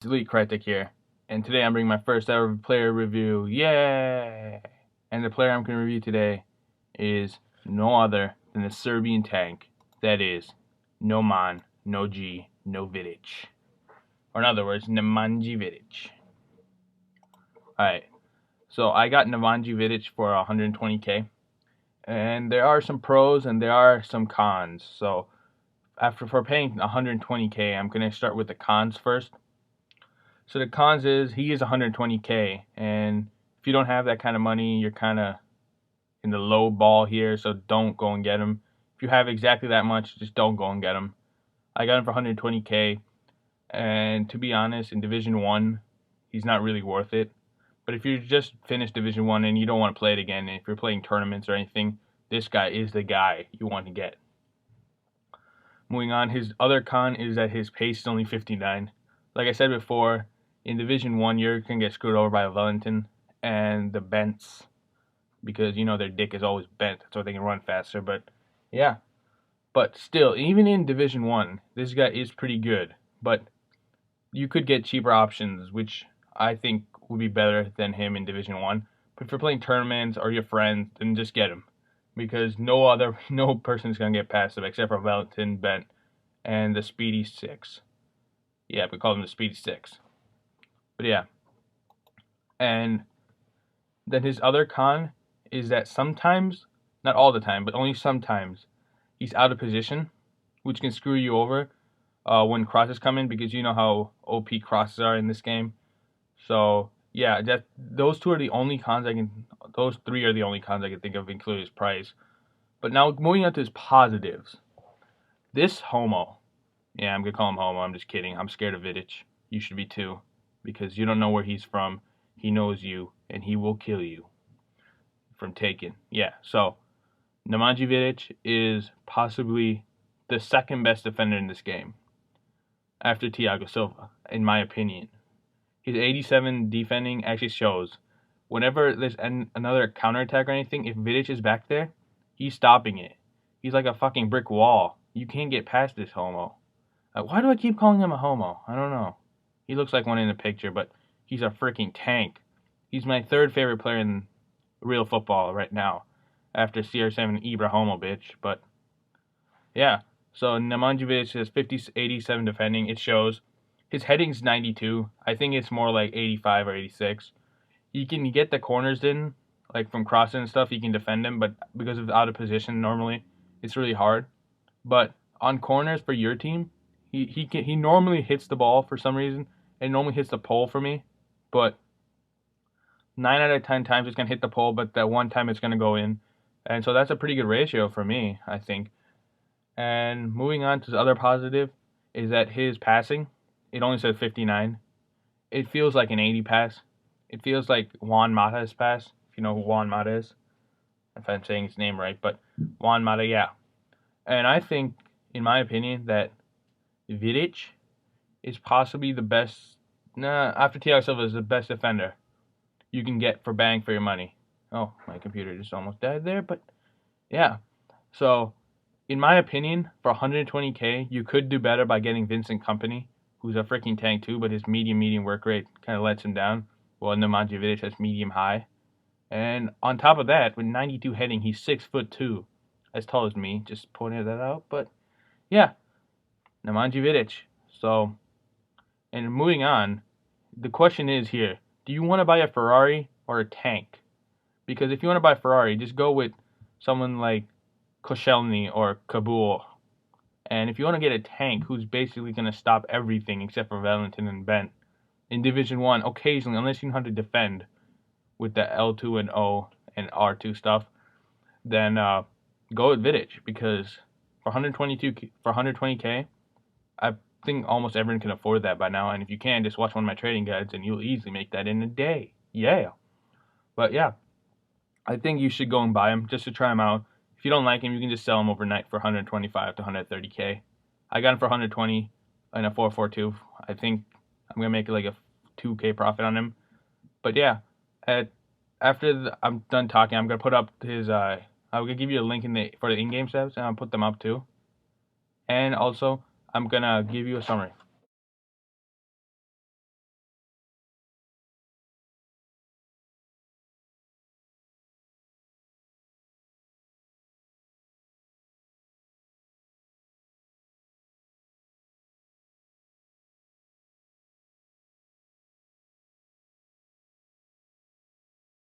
Elite Critic here, and today I'm bringing my first ever player review. Yay! And the player I'm going to review today is no other than the Serbian tank. That is, no Man, no G, no Vidic. Or in other words, Nemanji Vidic. Alright, so I got Nemanji Vidic for 120k, and there are some pros and there are some cons. So for paying 120k, I'm going to start with the cons first. So the cons is he is 120k, and if you don't have that kind of money, you're kind of in the low ball here, so don't go and get him. If you have exactly that much, just don't go and get him. I got him for 120k, and to be honest, in Division 1, he's not really worth it. But if you just finished Division 1 and you don't want to play it again, and if you're playing tournaments or anything, this guy is the guy you want to get. Moving on, his other con is that his pace is only 59. Like I said before, in Division 1, you're going to get screwed over by Wellington and the Bents because, you know, their dick is always bent so they can run faster. But, yeah. But still, even in Division 1, this guy is pretty good. But you could get cheaper options, which I think would be better than him in Division 1. But if you're playing tournaments or your friends, then just get him. Because no person is going to get past him except for Wellington, Bent, and the Speedy 6. Yeah, we call him the Speedy 6. But yeah. And then his other con is that sometimes, not all the time, but only sometimes, he's out of position, which can screw you over when crosses come in, because you know how OP crosses are in this game. So yeah, those three are the only cons I can think of, including his price. But now moving on to his positives. This homo. Yeah, I'm gonna call him homo, I'm just kidding. I'm scared of Vidic. You should be too. Because you don't know where he's from. He knows you, and he will kill you from taken. Yeah, so Nemanji Vidic is possibly the second best defender in this game after Thiago Silva, in my opinion. His 87 defending actually shows whenever there's another counterattack or anything, if Vidic is back there, he's stopping it. He's like a fucking brick wall. You can't get past this homo. Why do I keep calling him a homo? I don't know. He looks like one in the picture, but he's a freaking tank. He's my third favorite player in real football right now, after CR7 Ibra homo bitch. But yeah, so Nemanji Vidic has 87 defending. It shows. His heading's 92. I think it's more like 85 or 86. He can get the corners in, like from crossing and stuff. He can defend them, but because of out of position normally, it's really hard. But on corners for your team, he normally hits the ball for some reason. It normally hits the pole for me, but 9 out of 10 times it's gonna hit the pole, but that one time it's gonna go in, and so that's a pretty good ratio for me, I think. And moving on to the other positive is that his passing, it only says 59. It feels like an 80 pass. It feels like Juan Mata's pass, if you know who Juan Mata is, if I'm saying his name right, but Juan Mata, yeah. And I think, in my opinion, that Vidic is possibly the best, after Thiago Silva is the best defender you can get for bang for your money. Oh, my computer just almost died there, but yeah. So, in my opinion, for 120k, you could do better by getting Vincent Kompany, who's a freaking tank too, but his medium work rate kind of lets him down. Well, Nemanji Vidic has medium high. And on top of that, with 92 heading, he's 6'2", as tall as me. Just pointing that out. But yeah, Nemanji Vidic. So, and moving on, the question is here: do you want to buy a Ferrari or a tank? Because if you want to buy a Ferrari, just go with someone like Koscielny or Kabul. And if you want to get a tank who's basically going to stop everything except for Wellington and Bent in Division 1, occasionally, unless you know how to defend with the L2 and O and R2 stuff, then go with Vidic, because for 120k, I think almost everyone can afford that by now. And if you can, just watch one of my trading guides and you'll easily make that in a day. Yeah. But yeah, I think you should go and buy him just to try him out. If you don't like him, you can just sell him overnight for 125 to 130k. I got him for 120 in a 442. I think I'm gonna make like a 2k profit on him. But yeah, after I'm done talking, I'm gonna put up his. I'm gonna give you a link for the in-game stats, and I'll put them up too. And also, I'm gonna give you a summary.